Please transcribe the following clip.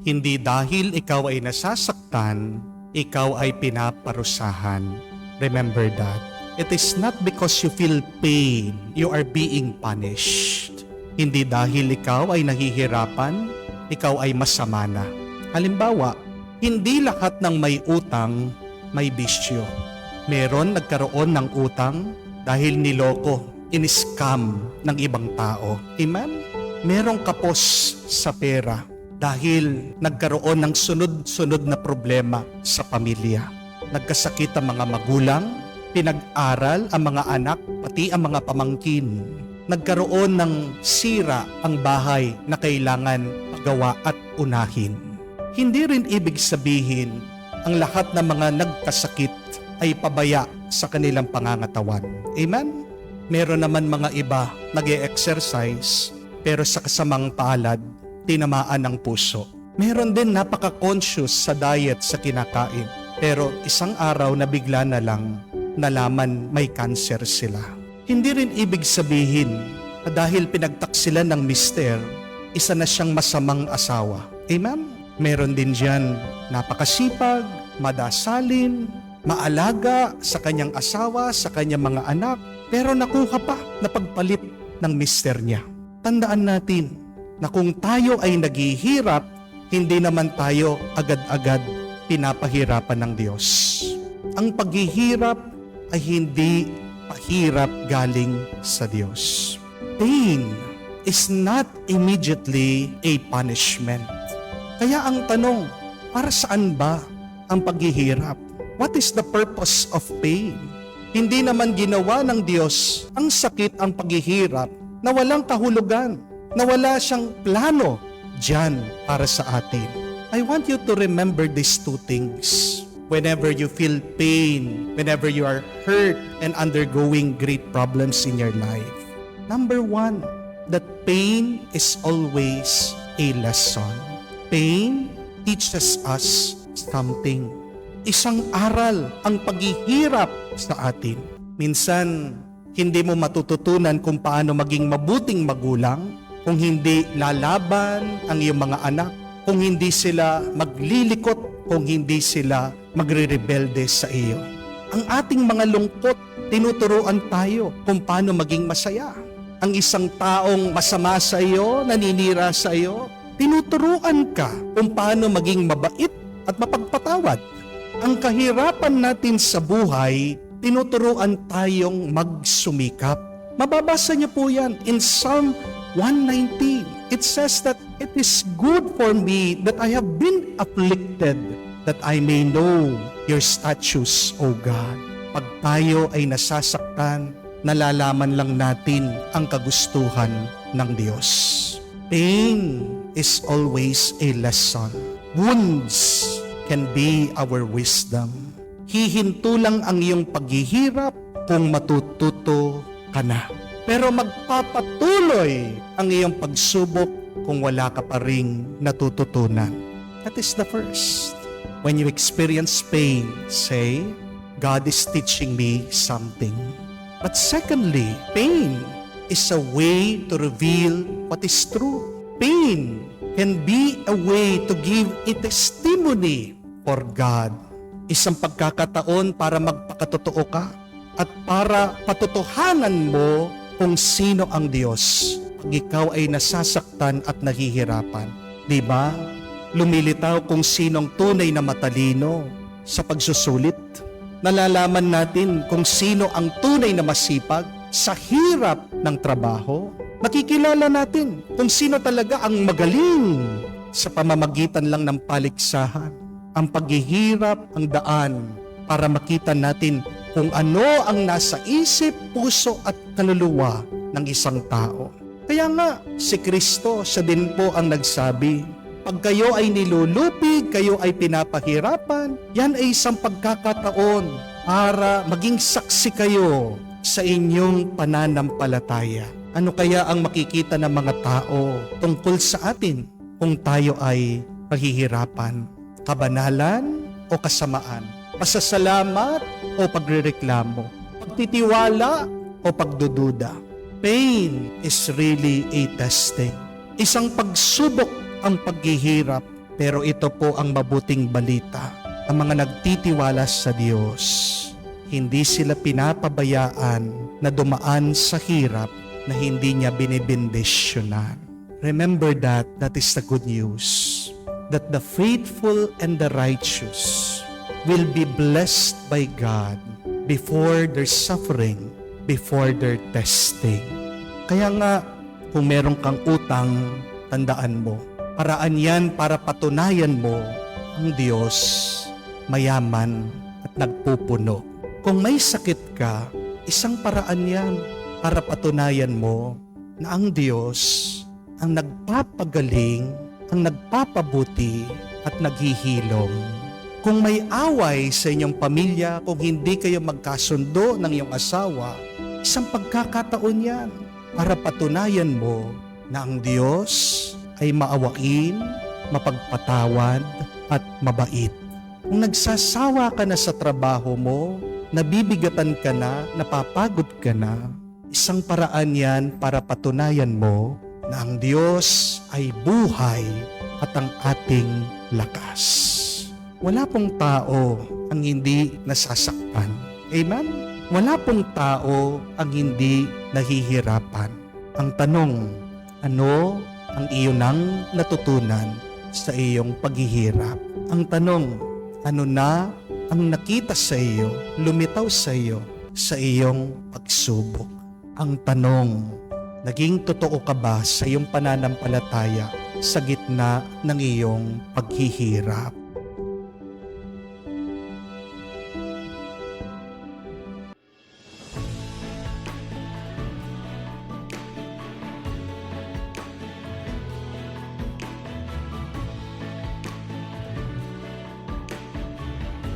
Hindi dahil ikaw ay nasasaktan, ikaw ay pinaparusahan. Remember that. It is not because you feel pain, you are being punished. Hindi dahil ikaw ay nahihirapan, ikaw ay masama na. Halimbawa, hindi lahat ng may utang may bisyo. Meron nagkaroon ng utang dahil niloko, in-scam ng ibang tao. Amen? Merong kapos sa pera dahil nagkaroon ng sunod-sunod na problema sa pamilya. Nagkasakit ang mga magulang, pinag-aral ang mga anak, pati ang mga pamangkin. Nagkaroon ng sira ang bahay na kailangan pagawa at unahin. Hindi rin ibig sabihin ang lahat ng mga nagkasakit ay pabaya sa kanilang pangangatawan. Amen? Meron naman mga iba nag-e-exercise pero sa kasamang palad, tinamaan ng puso. Meron din napaka-conscious sa diet sa kinakain pero isang araw na bigla na lang nalaman may cancer sila. Hindi rin ibig sabihin na dahil pinagtaksilan ng mister, isa na siyang masamang asawa. Amen? Meron din diyan napakasipag, madasalin, maalaga sa kanyang asawa, sa kanyang mga anak, pero nakuha pa na pagpalit ng mister niya. Tandaan natin na kung tayo ay naghihirap, hindi naman tayo agad-agad pinapahirapan ng Diyos. Ang paghihirap ay hindi pahirap galing sa Diyos. Pain is not immediately a punishment. Kaya ang tanong, para saan ba ang paghihirap? What is the purpose of pain? Hindi naman ginawa ng Diyos ang sakit, ang paghihirap na walang kahulugan, na wala siyang plano diyan para sa atin. I want you to remember these two things. Whenever you feel pain, whenever you are hurt and undergoing great problems in your life. Number one, that pain is always a lesson. Pain teaches us something. Isang aral ang paghihirap sa atin. Minsan, hindi mo matututunan kung paano maging mabuting magulang kung hindi lalaban ang iyong mga anak, kung hindi sila maglilikot, kung hindi sila magre-rebelde sa iyo. Ang ating mga lungkot, tinuturuan tayo kung paano maging masaya. Ang isang taong masama sa iyo, naninira sa iyo, tinuturuan ka kung paano maging mabait at mapagpatawad. Ang kahirapan natin sa buhay, tinuturuan tayong magsumikap. Mababasa niyo po yan in Psalm 119. It says that it is good for me that I have been afflicted, that I may know your statutes, O God. Pag tayo ay nasasaktan, nalalaman lang natin ang kagustuhan ng Diyos. Pain is always a lesson. Wounds can be our wisdom. Hihinto lang ang iyong paghihirap kung matututo ka na. Pero magpapatuloy ang iyong pagsubok kung wala ka pa ring natututunan. That is the first. When you experience pain, say, God is teaching me something. But secondly, pain is a way to reveal what is true. Pain can be a way to give a testimony for God. Isang pagkakataon para magpakatotoo ka at para patutuhanan mo kung sino ang Diyos pag ikaw ay nasasaktan at nahihirapan. Diba? Lumilitaw kung sinong tunay na matalino sa pagsusulit. Nalalaman natin kung sino ang tunay na masipag sa hirap ng trabaho. Nakikilala natin kung sino talaga ang magaling sa pamamagitan lang ng paligsahan. Ang paghihirap ang daan para makita natin kung ano ang nasa isip, puso at kaluluwa ng isang tao. Kaya nga, si Kristo, siya din po ang nagsabi, pag kayo ay nilulupig, kayo ay pinapahirapan, yan ay isang pagkakataon para maging saksi kayo sa inyong pananampalataya. Ano kaya ang makikita ng mga tao tungkol sa atin kung tayo ay pahihirapan? Kabanalan o kasamaan? Pasasalamat o pagrereklamo? Pagtitiwala o pagdududa? Pain is really a testing. Isang pagsubok ang paghihirap Pero ito po ang mabuting balita. Ang mga nagtitiwala sa Diyos, hindi sila pinapabayaan na dumaan sa hirap na hindi niya binibindisyonan. Remember that is the good news. That the faithful and the righteous will be blessed by God before their suffering, before their testing. Kaya nga, kung meron kang utang, tandaan mo, paraan yan para patunayan mo ang Diyos mayaman at nagpupuno. Kung may sakit ka, isang paraan yan para patunayan mo na ang Diyos ang nagpapagaling, ang nagpapabuti at naghihilom. Kung may away sa inyong pamilya, kung hindi kayo magkasundo ng iyong asawa, isang pagkakataon yan para patunayan mo na ang Diyos ay maawain, mapagpatawad at mabait. Kung nagsasawa ka na sa trabaho mo, nabibigatan ka na, napapagod ka na, isang paraan yan para patunayan mo na ang Diyos ay buhay at ang ating lakas. Wala pong tao ang hindi nasasaktan. Amen? Wala pong tao ang hindi nahihirapan. Ang tanong, ano ang iyong nang natutunan sa iyong paghihirap? Ang tanong, ano na ang nakita sa iyo, lumitaw sa iyo sa iyong pagsubok? Ang tanong, naging totoo ka ba sa iyong pananampalataya sa gitna ng iyong paghihirap?